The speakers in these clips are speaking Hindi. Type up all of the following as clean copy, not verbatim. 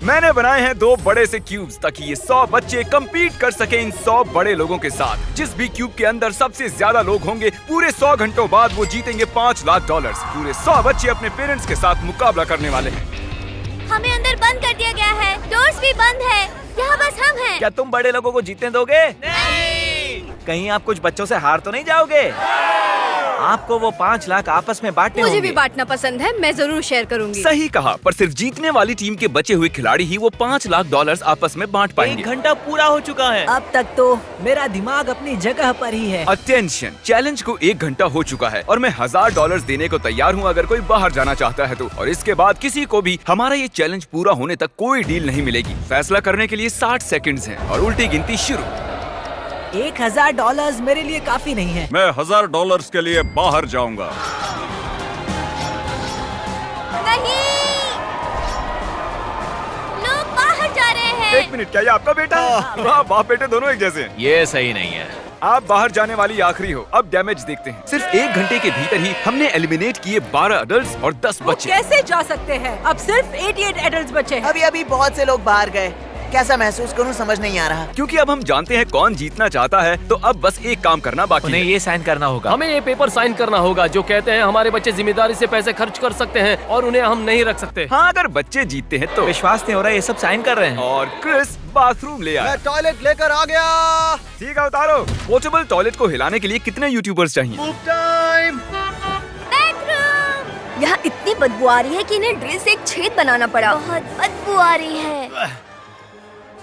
मैंने बनाए हैं 2 बड़े से क्यूब्स ताकि ये 100 बच्चे compete कर सके इन 100 बड़े लोगों के साथ। जिस भी क्यूब के अंदर सबसे ज्यादा लोग होंगे पूरे 100 घंटों बाद वो जीतेंगे $5 लाख। पूरे 100 बच्चे अपने पेरेंट्स के साथ मुकाबला करने वाले हैं। हमें अंदर बंद कर दिया गया है, डोर्स भी बंद है, यहाँ बस हम हैं। क्या तुम बड़े लोगों को जीतने दोगे? नहीं। कहीं आप कुछ बच्चों से हार तो नहीं जाओगे? आपको वो 5 लाख आपस में बांटने होंगे। मुझे भी बांटना पसंद है, मैं जरूर शेयर करूंगी। सही कहा, पर सिर्फ जीतने वाली टीम के बचे हुए खिलाड़ी ही वो $5 लाख आपस में बांट पाएंगे। 1 घंटा पूरा हो चुका है। अब तक तो मेरा दिमाग अपनी जगह पर ही है। अटेंशन, चैलेंज को 1 घंटा हो चुका है और मैं $1000 देने को तैयार हूँ अगर कोई बाहर जाना चाहता है तो। और इसके बाद किसी को भी हमारा ये चैलेंज पूरा होने तक कोई डील नहीं मिलेगी। फैसला करने के लिए 60 सेकंड्स हैं और उल्टी गिनती शुरू। $1000 मेरे लिए काफी नहीं है। मैं $1000 के लिए बाहर जाऊंगा। नहीं, लोग बाहर जा रहे हैं। 1 मिनट, क्या ये आपका बेटा है? वाह, बाप बेटे दोनों एक जैसे हैं। ये सही नहीं है। आप बाहर जाने वाली आखिरी हो। अब डैमेज देखते हैं। सिर्फ 1 घंटे के भीतर ही हमने एलिमिनेट किए 12 अडल्ट और 10 वो बच्चे। कैसे जा सकते हैं? अब सिर्फ 88 एडल्ट बचे हैं। अभी बहुत से लोग बाहर गए। कैसा महसूस करूं समझ नहीं आ रहा। क्योंकि अब हम जानते हैं कौन जीतना चाहता है तो अब बस एक काम करना बाकी उन्हें है। ये साइन करना होगा। हमें ये पेपर साइन करना होगा जो कहते हैं हमारे बच्चे जिम्मेदारी से पैसे खर्च कर सकते हैं और उन्हें हम नहीं रख सकते। हाँ, अगर बच्चे जीतते हैं तो। विश्वास नहीं हो रहा, ये सब साइन कर रहे हैं। और क्रिस बाथरूम ले आया। टॉयलेट लेकर आ गया। ठीक है, उतारो। पोर्टेबल टॉयलेट को हिलाने के लिए कितने यूट्यूबर्स चाहिए? बेडरूम। यहाँ इतनी बदबू आ रही है कि इन्हें ड्रिल से एक छेद बनाना पड़ा। बहुत बदबू आ रही है।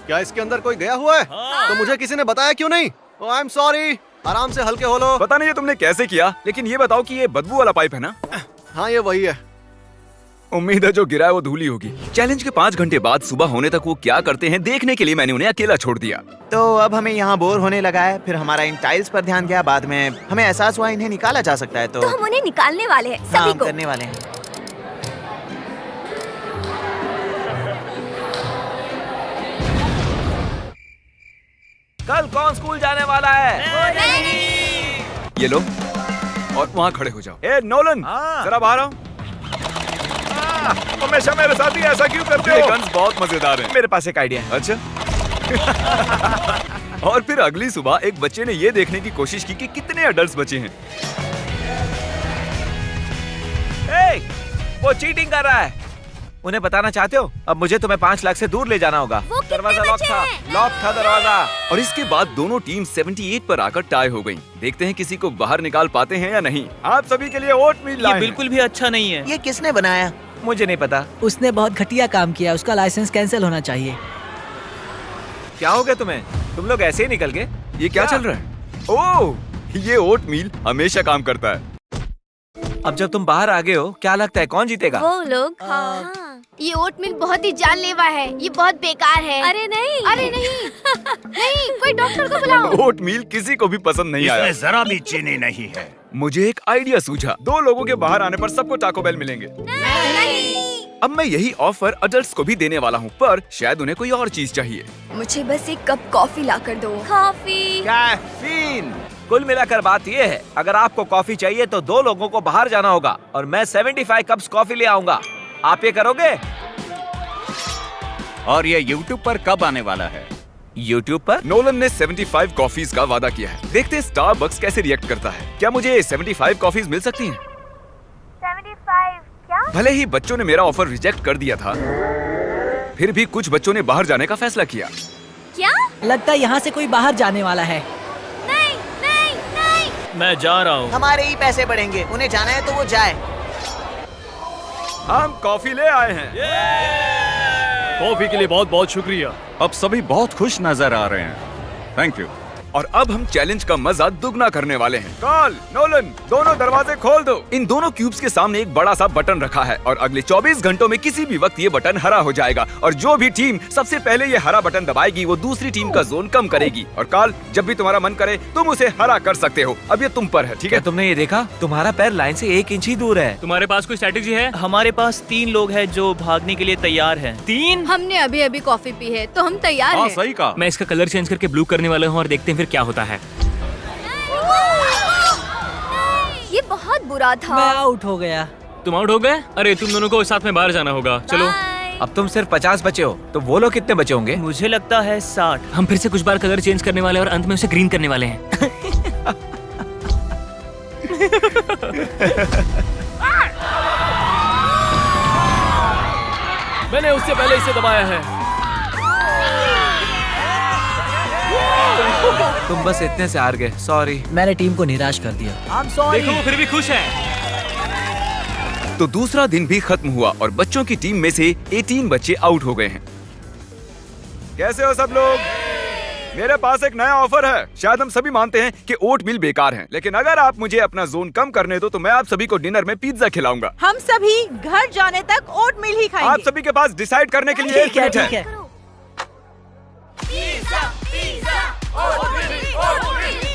क्या इसके अंदर कोई गया हुआ है? तो मुझे किसी ने बताया क्यों नहीं? I am sorry. आराम से हल्के हो लो। पता नहीं ये तुमने कैसे किया, लेकिन ये बताओ कि ये बदबू वाला पाइप है ना? हाँ, ये वही है। उम्मीद है जो गिरा है वो धूली होगी। चैलेंज के 5 घंटे बाद सुबह होने तक वो क्या करते हैं देखने के लिए मैंने उन्हें अकेला छोड़ दिया। तो अब हमें यहाँ बोर होने लगा है। फिर हमारा इन टाइल्स पर ध्यान गया। बाद में हमें एहसास हुआ इन्हें निकाला जा सकता है। तो हम उन्हें निकालने वाले हैं, हाँ, सभी हम को। करने वाले हैं। कल कौन स्कूल जाने वाला है? ये लो और वहाँ खड़े हो जाओ। ए नोलन, हाँ। जरा बाहर आओ। हमेशा मेरे साथ ही ऐसा क्यों करते हो? ये गन्स बहुत मजेदार हैं। मेरे पास एक आइडिया है। अच्छा। और फिर अगली सुबह एक बच्चे ने ये देखने की कोशिश की कि कितने अडल्ट्स बचे हैं। ए, वो चीटिंग कर रहा है। उन्हें बताना चाहते हो? अब मुझे तुम्हें 5 लाख से दूर ले जाना होगा। वो कितने दरवाजा लॉक बचे था। हैं? लॉक था दरवाजा। और इसके बाद दोनों टीम 78 पर आकर टाई हो गयी। देखते हैं किसी को बाहर निकाल पाते हैं या नहीं। आप सभी के लिए ओटमील लाए हैं। बिल्कुल भी अच्छा नहीं है। ये किसने बनाया? मुझे नहीं पता। उसने बहुत घटिया काम किया। उसका लाइसेंस कैंसिल होना चाहिए। क्या हो गया तुम्हें? तुम लोग ऐसे ही निकल गए? ये क्या चल रहा है? ओह, ये ओटमील हमेशा काम करता है। अब जब तुम बाहर आ गए हो, क्या लगता है कौन जीतेगा? वो लोग। हाँ। ये ओटमील बहुत ही जानलेवा है। ये बहुत बेकार है। अरे नहीं, अरे नहीं। नहीं, कोई डॉक्टर को बुलाओ। ओटमील किसी को भी पसंद नहीं आया। जरा भी चीनी नहीं है। मुझे एक आइडिया सूझा। 2 लोगों के बाहर आने पर सबको टाको बेल मिलेंगे। नहीं। अब मैं यही ऑफर अडल्ट्स को भी देने वाला हूँ, पर शायद उन्हें कोई और चीज चाहिए। मुझे बस एक कप कॉफी ला कर दो। कॉफी। कैफीन। कुल मिलाकर बात ये है, अगर आपको कॉफी चाहिए तो 2 लोगों को बाहर जाना होगा और मैं 75 कप्स कॉफी ले आऊंगा। आप ये करोगे? और ये YouTube पर कब आने वाला है? YouTube पर? नोलन ने 75 कॉफीज का वादा किया है। देखते हैं स्टारबक्स कैसे रिएक्ट करता है। क्या मुझे 75 कॉफीज मिल सकती हैं? 75 क्या? भले ही बच्चों ने मेरा ऑफर रिजेक्ट कर दिया था, फिर भी कुछ बच्चों ने बाहर जाने का फैसला किया। क्या? लगता है यहाँ से कोई बाहर जाने वाला है। नहीं, नहीं, नहीं। मैं जा रहा हूँ। हमारे ही पैसे बढ़ेंगे। उन्हें जाना है तो वो जाए। हम कॉफी ले आए हैं। कॉफी के लिए बहुत बहुत शुक्रिया। अब सभी बहुत खुश नजर आ रहे हैं। Thank you. और अब हम चैलेंज का मजा दुगना करने वाले हैं। कार्ल, नोलन, दोनों दरवाजे खोल दो। इन दोनों क्यूब्स के सामने एक बड़ा सा बटन रखा है और अगले 24 घंटों में किसी भी वक्त ये बटन हरा हो जाएगा और जो भी टीम सबसे पहले ये हरा बटन दबाएगी वो दूसरी टीम का जोन कम करेगी। और कार्ल, जब भी तुम्हारा मन करे तुम उसे हरा कर सकते हो। अब ये तुम पर है, ठीक क्या है? तुमने ये देखा? तुम्हारा पैर लाइन से 1 इंच ही दूर है। तुम्हारे पास कोई स्ट्रेटेजी है? हमारे पास 3 लोग हैं जो भागने के लिए तैयार हैं। 3? हमने अभी अभी कॉफी पी है तो हम तैयार हाँ, हैं। सही कहा। मैं इसका कलर चेंज करके ब्लू करने वाला हूँ और देखते हैं फिर क्या होता है। ये बहुत बुरा था। मैं आउट हो गया। तुम आउट हो गए? अरे तुम दोनों को साथ में बाहर जाना होगा। चलो। Bye. अब तुम सिर्फ 50 बचे हो, तो वो लोग कितने बचे होंगे? मुझे लगता है 60। हम फिर से कुछ बार कलर चेंज करने वाले हैं और अंत में उसे ग्रीन करने वाले हैं। मैंने उससे पहले इसे दबाया है। तुम बस इतने से हार गए, सॉरी। मैंने टीम को निराश कर दिया। I'm sorry। देखो वो फिर भी खुश है। तो दूसरा दिन भी खत्म हुआ और बच्चों की टीम में से 18 बच्चे आउट हो गए हैं। कैसे हो सब लोग? मेरे पास एक नया ऑफर है। शायद हम सभी मानते हैं कि ओट मिल बेकार है, लेकिन अगर आप मुझे अपना जोन कम करने दो तो मैं आप सभी को डिनर में पिज्जा खिलाऊंगा। हम सभी घर जाने तक ओट मिल ही खाएंगे। आप सभी के पास डिसाइड करने के लिए 1 मिनट है। ठीक है।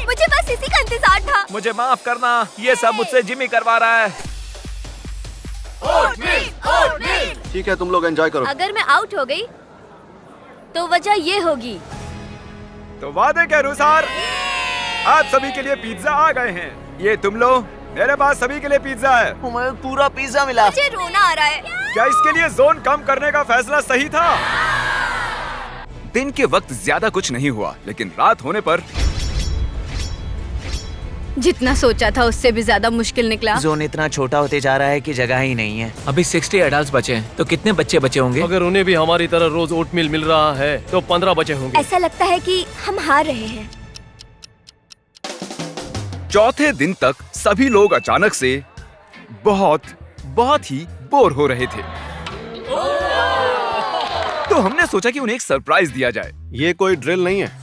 मुझे बस इसी का इंतजार था। मुझे माफ करना, ये सब मुझसे जिमी करवा रहा है। ठीक है, तुम लोग एंजॉय करो। अगर मैं आउट हो गई तो वजह ये होगी। तो वादे के अनुसार आप सभी के लिए पिज्जा आ गए हैं। ये तुम लो, मेरे पास सभी के लिए पिज्जा है। हमें पूरा पिज्जा मिला। मुझे रोना आ रहा है। क्या इसके लिए जोन कम करने का फैसला सही था? दिन के वक्त ज्यादा कुछ नहीं हुआ, लेकिन रात होने पर जितना सोचा था उससे भी ज्यादा मुश्किल निकला। जोन इतना छोटा होते जा रहा है कि जगह ही नहीं है। अभी 60 एडल्ट्स बचे हैं, तो कितने बच्चे बचे होंगे? अगर उन्हें भी हमारी तरह रोज ओटमील मिल रहा है तो 15 बचे होंगे। ऐसा लगता है कि हम हार रहे हैं। चौथे दिन तक सभी लोग अचानक से बहुत ही बोर हो रहे थे। तो हमने सोचा कि उन्हें एक सरप्राइज दिया जाए। ये कोई ड्रिल नहीं है।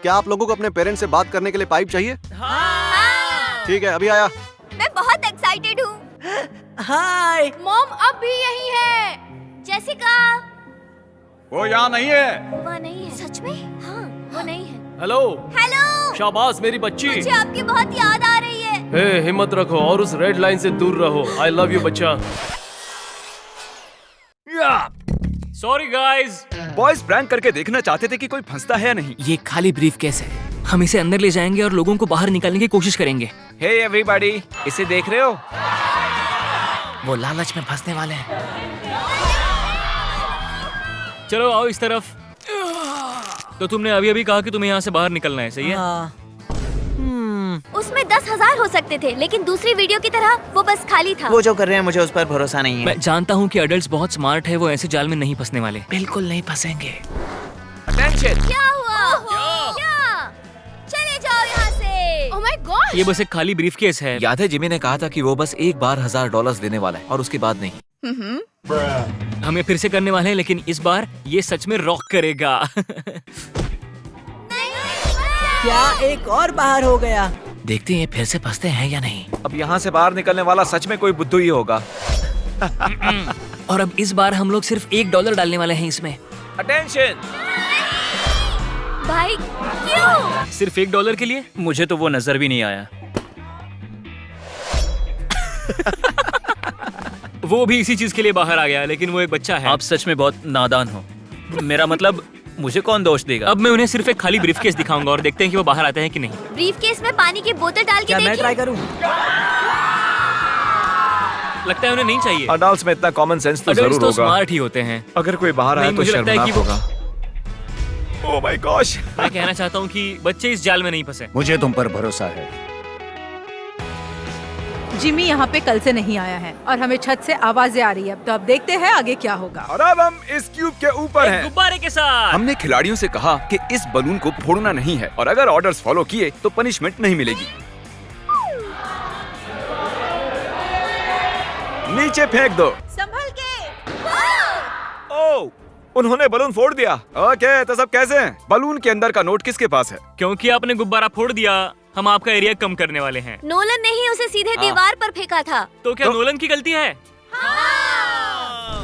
क्या आप लोगों को अपने पेरेंट्स से बात करने के लिए पाइप चाहिए? ठीक है, अभी आया। मैं बहुत एक्साइटेड हूँ। हाय। मॉम अब भी यही है। जेसिका वो यहाँ नहीं है। वो नहीं है। सच में? हाँ, वो नहीं है। हेलो। हेलो। शाबाश मेरी बच्ची। मुझे आपकी बहुत याद आ रही है। हे, हिम्मत रखो और उस रेड लाइन से दूर रहो। आई लव यू बच्चा। Sorry guys. बॉयज प्रैंक करके देखना चाहते थे कि कोई फंसता है या नहीं। ये खाली ब्रीफकेस है। हम इसे अंदर ले जाएंगे और लोगों को बाहर निकालने की कोशिश करेंगे। हे एवरीबॉडी, इसे देख रहे हो? वो लालच में फंसने वाले हैं। चलो आओ इस तरफ। तो तुमने अभी अभी कहा कि तुम्हें यहाँ से बाहर निकलना है, सही है? हाँ। उसमें 10,000 हो सकते थे, लेकिन दूसरी वीडियो की तरह वो बस खाली था। वो जो कर रहे हैं मुझे उस पर भरोसा नहीं है। मैं जानता हूँ कि अडल्ट्स बहुत स्मार्ट है, वो ऐसे जाल में नहीं फंसने वाले। बिल्कुल नहीं फंसेंगे। अटेंशन। क्या हुआ? क्या? चले जाओ यहाँ से। Oh my God. ये बस एक खाली ब्रीफकेस है। याद है जिमी ने कहा था कि वो बस एक बार $1000 देने वाला है और उसके बाद नहीं। हम ये फिर से करने वाले हैं, लेकिन इस बार ये सच में रॉक करेगा। क्या एक और बाहर हो गया? देखते हैं फिर से फंसते हैं या नहीं। अब यहाँ से बाहर निकलने वाला सच में कोई बुद्धू ही होगा। और अब इस बार हम लोग सिर्फ $1 डालने वाले हैं इसमें। अटेंशन। भाई क्यों? सिर्फ $1 के लिए? मुझे तो वो नजर भी नहीं आया। वो भी इसी चीज के लिए बाहर आ गया, लेकिन वो एक बच्चा है। आप सच में बहुत नादान हो। मेरा मतलब मुझे कौन दोष देगा? अब मैं उन्हें सिर्फ एक खाली ब्रीफकेस दिखाऊंगा और देखते हैं कि वो बाहर आते हैं कि नहीं। ब्रीफकेस में पानी की बोतल डाल के क्या मैं देखिए। ट्राई करूं? लगता है उन्हें नहीं चाहिए। अडल्ट्स में इतना कॉमन सेंस तो अडल्ट्स जरूर तो होगा। स्मार्ट ही होते हैं। अगर कोई बाहर आया नहीं, तो मुझे लगता है शर्मनाक कि वो- होगा। Oh my gosh. मैं कहना चाहता हूँ कि बच्चे इस जाल में नहीं फंसे। मुझे तुम पर भरोसा है। जिमी यहाँ पे कल से नहीं आया है और हमें छत से आवाजें आ रही है। तो अब देखते हैं आगे क्या होगा। और अब हम इस क्यूब के ऊपर हैं। गुब्बारे के साथ। हमने खिलाड़ियों से कहा कि इस बलून को फोड़ना नहीं है और अगर ऑर्डर्स फॉलो किए तो पनिशमेंट नहीं मिलेगी। नीचे फेंक दो। संभल के। ओह, उन्होंने बलून फोड़ दिया। ओके, तो सब कैसे हैं? बलून के अंदर का नोट किसके पास है? क्योंकि आपने गुब्बारा फोड़ दिया, हम आपका एरिया कम करने वाले हैं। नोलन ने ही उसे सीधे दीवार पर फेंका था। तो क्या नोलन की गलती है?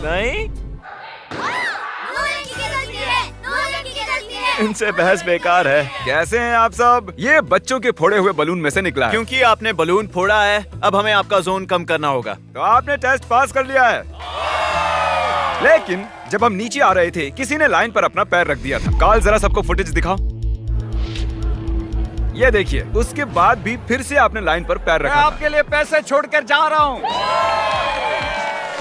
नहीं, नोलन की गलती है। नोलन की गलती है। इनसे बहस बेकार है। कैसे हैं आप सब? ये बच्चों के फोड़े हुए बलून में से निकला है। क्योंकि आपने बलून फोड़ा है, अब हमें आपका जोन कम करना होगा। तो आपने टेस्ट पास कर लिया है। लेकिन जब हम नीचे आ रहे थे, किसी ने लाइन पर अपना पैर रख दिया था। कार्ल, जरा सबको फुटेज दिखाओ। ये देखिए, उसके बाद भी फिर से आपने लाइन पर पैर रखा था। आपके लिए पैसे छोड़कर जा रहा हूँ।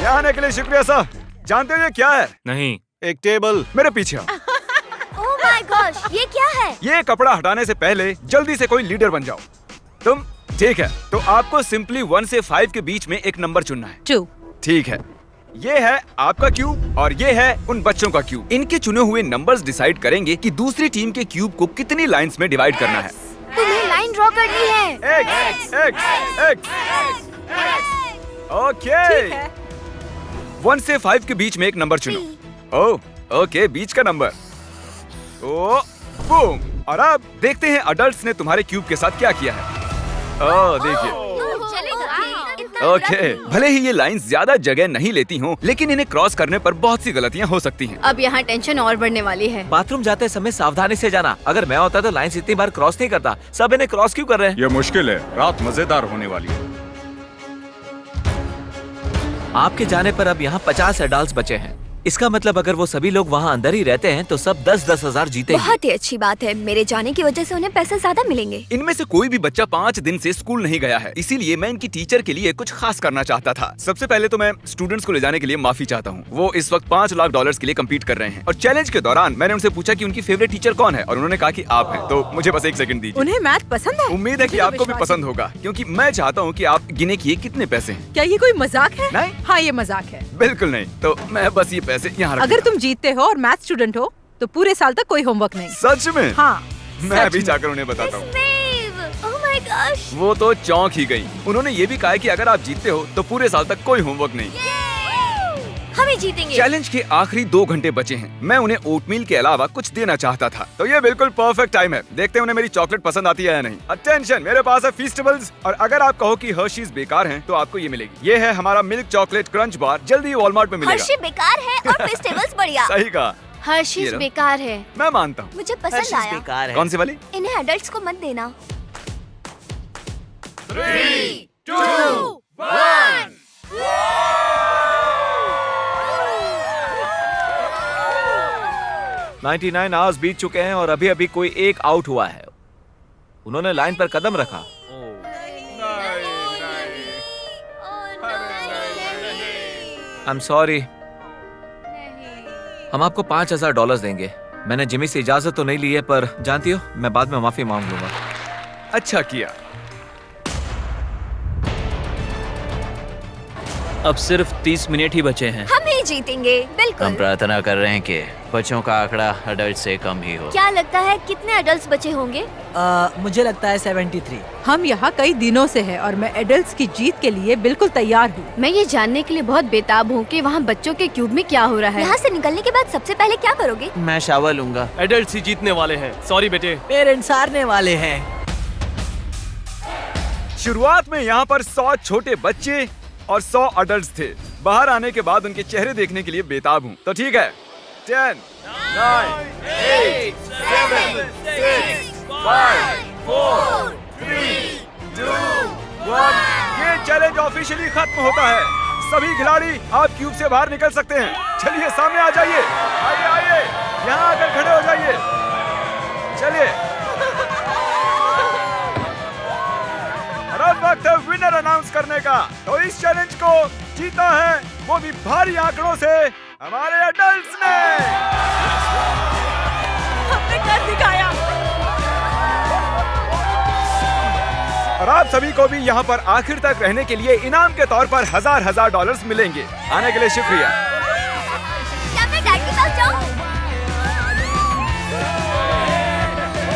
यहाँ आने के लिए शुक्रिया सर। जानते हो ये क्या है? नहीं। एक टेबल। मेरे पीछे आओ। ओह माय गॉश, ये क्या है? ये कपड़ा हटाने से पहले जल्दी से कोई लीडर बन जाओ। तुम ठीक है, तो आपको सिंपली 1 से 5 के बीच में एक नंबर चुनना है। 2। ठीक है, ये है आपका क्यूब और ये है उन बच्चों का क्यूब। इनके चुने हुए नंबर्स डिसाइड करेंगे कि दूसरी टीम के क्यूब को कितनी लाइंस में डिवाइड करना है। तुम्हें लाइन ड्रॉ करनी है। X। ओके, 1 से 5 के बीच में एक नंबर चुनो। ओह ओके, बीच का नंबर। ओ बूम। और अब देखते हैं अडल्ट्स ने तुम्हारे क्यूब के साथ क्या किया है। ओह देखिए, ओके, भले ही ये लाइंस ज्यादा जगह नहीं लेती हों, लेकिन इन्हें क्रॉस करने पर बहुत सी गलतियां हो सकती हैं। अब यहाँ टेंशन और बढ़ने वाली है। बाथरूम जाते समय सावधानी से जाना। अगर मैं होता तो लाइंस इतनी बार क्रॉस नहीं करता। सब इन्हें क्रॉस क्यों कर रहे हैं? ये मुश्किल है, रात मजेदार होने वाली है। आपके जाने पर अब यहाँ 50 एडल्ट्स बचे हैं। इसका मतलब अगर वो सभी लोग वहाँ अंदर ही रहते हैं तो सब 10-10 हजार जीतेंगे। बहुत ही अच्छी बात है, मेरे जाने की वजह से उन्हें पैसे ज्यादा मिलेंगे। इनमें से कोई भी बच्चा 5 दिन से स्कूल नहीं गया है, इसीलिए मैं इनकी टीचर के लिए कुछ खास करना चाहता था। सबसे पहले तो मैं स्टूडेंट्स को ले जाने के लिए माफी चाहता हूँ। वो इस वक्त $5 लाख के लिए कम्पीट कर रहे हैं और चैलेंज के दौरान मैंने उनसे पूछा कि उनकी फेवरेट टीचर कौन है और उन्होंने कहा कि आप हैं। तो मुझे बस 1 सेकंड दीजिए। उन्हें मैथ पसंद है? उम्मीद है कि मुझे तो आपको भी विश्वास पसंद होगा, क्योंकि मैं चाहता हूँ कि आप गिने किए कितने पैसे हैं। क्या ये कोई मजाक है? नहीं। हाँ, ये मजाक है। बिल्कुल नहीं, तो मैं बस ये पैसे यहाँ रख अगर दूंगा। तुम जीतते हो और मैथ स्टूडेंट हो तो पूरे साल तक कोई होमवर्क नहीं। सच में? हाँ, मैं सच अभी में। जाकर उन्हें बताता हूँ। ओह माय गॉश, वो तो चौंक ही गई। उन्होंने ये भी कहा है कि अगर आप जीतते हो तो पूरे साल तक कोई होमवर्क नहीं। हम ही जीतेंगे। चैलेंज के आखिरी 2 घंटे बचे हैं। मैं उन्हें ओटमील के अलावा कुछ देना चाहता था, तो ये बिल्कुल परफेक्ट टाइम है। देखते हैं उन्हें मेरी चॉकलेट पसंद आती है या नहीं। अटेंशन, मेरे पास है फीस्टेबल्स, और अगर आप कहो कि हर्शीज बेकार हैं, तो आपको ये मिलेगी। ये है हमारा मिल्क चॉकलेट क्रंच बार, जल्दी वॉलमार्ट में मिलेगा। हर्षी बेकार है और फेस्टिवल्स बढ़िया। सही कहा, हर्षीज ये लो। बेकार है। मैं मानता हूँ। मुझे पसंद आया। कौन सी वाली? इन्हें एडल्ट्स को मत देना। 3, 2, 1। 99 आवर्स बीत चुके हैं और अभी अभी कोई एक आउट हुआ है। उन्होंने लाइन पर कदम रखा। I am sorry. हम आपको $5000 देंगे। मैंने जिमी से इजाजत तो नहीं ली है, पर जानती हो मैं बाद में माफी मांग लूंगा। अच्छा किया। अब सिर्फ 30 मिनट ही बचे हैं। हम ही जीतेंगे, बिल्कुल। हम प्रार्थना कर रहे हैं कि बच्चों का आंकड़ा अडल्ट से कम ही हो। क्या लगता है कितने एडल्ट्स बचे होंगे? मुझे लगता है 73। हम यहाँ कई दिनों से हैं और मैं एडल्ट्स की जीत के लिए बिल्कुल तैयार हूँ। मैं ये जानने के लिए बहुत बेताब हूँ कि वहाँ बच्चों के क्यूब में क्या हो रहा है। यहाँ से निकलने के बाद सबसे पहले क्या करोगे? मैं शावर लूंगा। एडल्ट्स ही जीतने वाले हैं। सॉरी बेटे। पेरेंट्स हारने वाले हैं। शुरुआत में यहाँ पर 100 छोटे बच्चे और 100 अडल्ट्स थे। बाहर आने के बाद उनके चेहरे देखने के लिए बेताब हूँ। तो ठीक है, 10, 9, 8, 7, 6, 5, 4, 3, 2, 1। ये चैलेंज ऑफिशियली खत्म होता है। सभी खिलाड़ी आप क्यूब से बाहर निकल सकते हैं। चलिए सामने आ जाइए। आइए आइए, यहाँ आकर खड़े हो जाइए। चलिए, अब वक्त है विनर अनाउंस करने का। तो इस चैलेंज को जीता है वो भी भारी आंकड़ों से हमारे एडल्ट्स ने। हमने कर दिखाया। और आप सभी को भी यहाँ पर आखिर तक रहने के लिए इनाम के तौर पर $1000 मिलेंगे। आने के लिए शुक्रिया। क्या मैं डैड के साथ जाऊँ?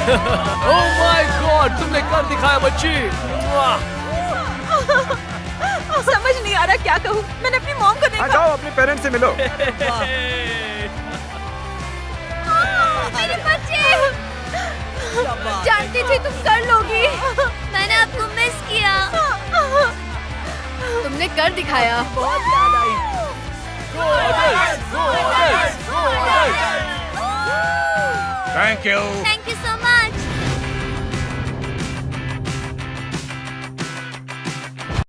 ओह माय गॉड, तुमने कर दिखाया बच्ची। समझ नहीं आ रहा क्या कहूँ। मैंने अपनी मॉम को हाँ, देखा। जाओ अपने पेरेंट्स से मिलो। मेरे बच्चे, जानती थी तुम कर लोगी। मैंने आपको मिस किया। तुमने कर दिखाया। बहुत याद आई। Thank you. Thank you so much.